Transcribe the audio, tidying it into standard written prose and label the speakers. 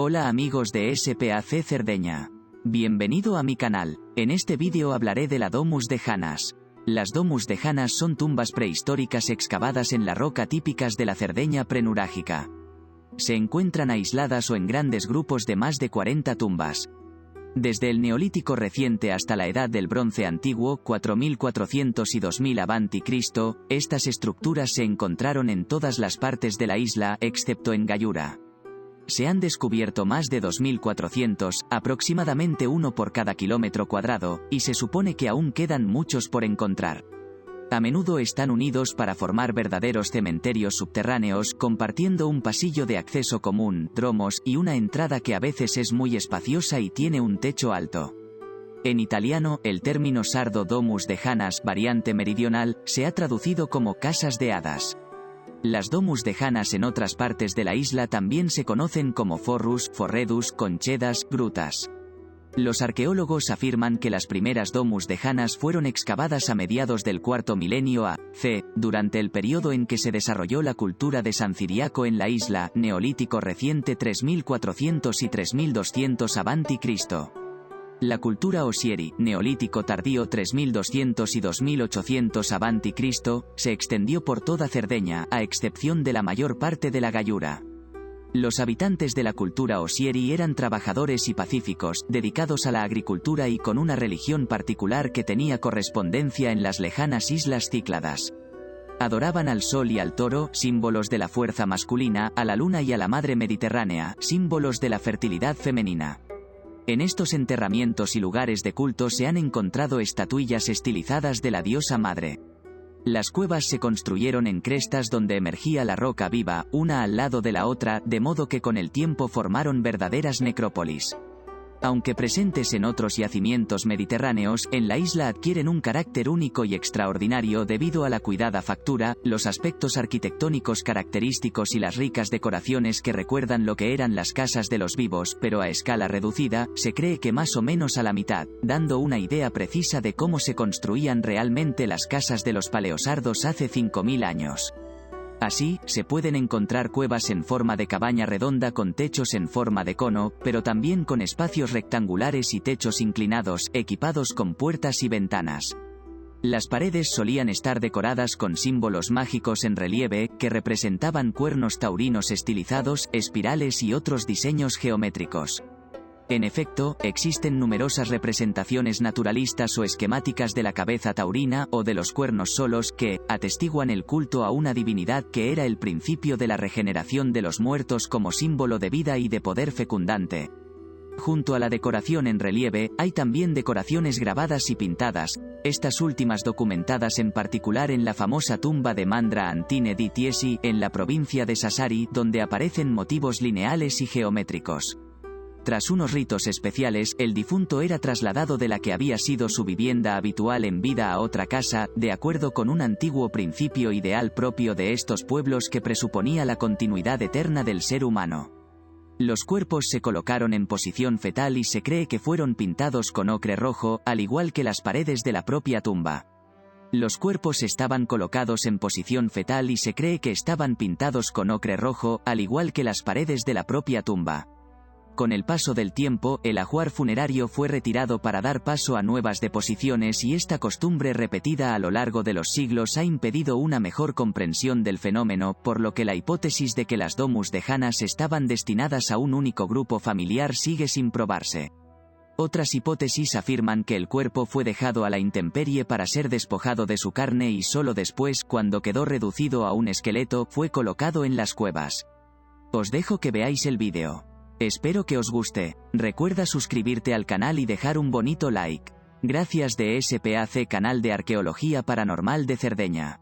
Speaker 1: Hola amigos de SPAC Cerdeña. Bienvenido a mi canal. En este vídeo hablaré de la Domus de Janas. Las Domus de Janas son tumbas prehistóricas excavadas en la roca típicas de la Cerdeña prenurágica. Se encuentran aisladas o en grandes grupos de más de 40 tumbas. Desde el Neolítico reciente hasta la Edad del Bronce Antiguo, 4400 y 2000 a.C., estas estructuras se encontraron en todas las partes de la isla, excepto en Gallura. Se han descubierto más de 2400, aproximadamente uno por cada kilómetro cuadrado, y se supone que aún quedan muchos por encontrar. A menudo están unidos para formar verdaderos cementerios subterráneos, compartiendo un pasillo de acceso común, dromos, y una entrada que a veces es muy espaciosa y tiene un techo alto. En italiano, el término sardo domus de Janas, variante meridional, se ha traducido como casas de hadas. Las Domus de Janas en otras partes de la isla también se conocen como forrus, forredus, conchedas, grutas. Los arqueólogos afirman que las primeras Domus de Janas fueron excavadas a mediados del cuarto milenio a.C., durante el periodo en que se desarrolló la cultura de San Ciriaco en la isla, Neolítico reciente 3400 y 3200 a.C. La cultura Osieri, Neolítico tardío 3200 y 2800 a.C., se extendió por toda Cerdeña, a excepción de la mayor parte de la Gallura. Los habitantes de la cultura Osieri eran trabajadores y pacíficos, dedicados a la agricultura y con una religión particular que tenía correspondencia en las lejanas islas Cícladas. Adoraban al sol y al toro, símbolos de la fuerza masculina, a la luna y a la madre mediterránea, símbolos de la fertilidad femenina. En estos enterramientos y lugares de culto se han encontrado estatuillas estilizadas de la diosa madre. Las cuevas se construyeron en crestas donde emergía la roca viva, una al lado de la otra, de modo que con el tiempo formaron verdaderas necrópolis. Aunque presentes en otros yacimientos mediterráneos, en la isla adquieren un carácter único y extraordinario debido a la cuidada factura, los aspectos arquitectónicos característicos y las ricas decoraciones que recuerdan lo que eran las casas de los vivos, pero a escala reducida, se cree que más o menos a la mitad, dando una idea precisa de cómo se construían realmente las casas de los paleosardos hace 5000 años. Así, se pueden encontrar cuevas en forma de cabaña redonda con techos en forma de cono, pero también con espacios rectangulares y techos inclinados, equipados con puertas y ventanas. Las paredes solían estar decoradas con símbolos mágicos en relieve, que representaban cuernos taurinos estilizados, espirales y otros diseños geométricos. En efecto, existen numerosas representaciones naturalistas o esquemáticas de la cabeza taurina o de los cuernos solos que atestiguan el culto a una divinidad que era el principio de la regeneración de los muertos como símbolo de vida y de poder fecundante. Junto a la decoración en relieve, hay también decoraciones grabadas y pintadas, estas últimas documentadas en particular en la famosa tumba de Mandra Antine di Tiesi, en la provincia de Sassari, donde aparecen motivos lineales y geométricos. Tras unos ritos especiales, el difunto era trasladado de la que había sido su vivienda habitual en vida a otra casa, de acuerdo con un antiguo principio ideal propio de estos pueblos que presuponía la continuidad eterna del ser humano. Los cuerpos se colocaron en posición fetal y se cree que fueron pintados con ocre rojo, al igual que las paredes de la propia tumba. Los cuerpos estaban colocados en posición fetal y se cree que estaban pintados con ocre rojo, al igual que las paredes de la propia tumba. Con el paso del tiempo, el ajuar funerario fue retirado para dar paso a nuevas deposiciones y esta costumbre repetida a lo largo de los siglos ha impedido una mejor comprensión del fenómeno, por lo que la hipótesis de que las Domus de Janas estaban destinadas a un único grupo familiar sigue sin probarse. Otras hipótesis afirman que el cuerpo fue dejado a la intemperie para ser despojado de su carne y solo después, cuando quedó reducido a un esqueleto, fue colocado en las cuevas. Os dejo que veáis el vídeo. Espero que os guste. Recuerda suscribirte al canal y dejar un bonito like. Gracias de SPAC Canal de Arqueología Paranormal de Cerdeña.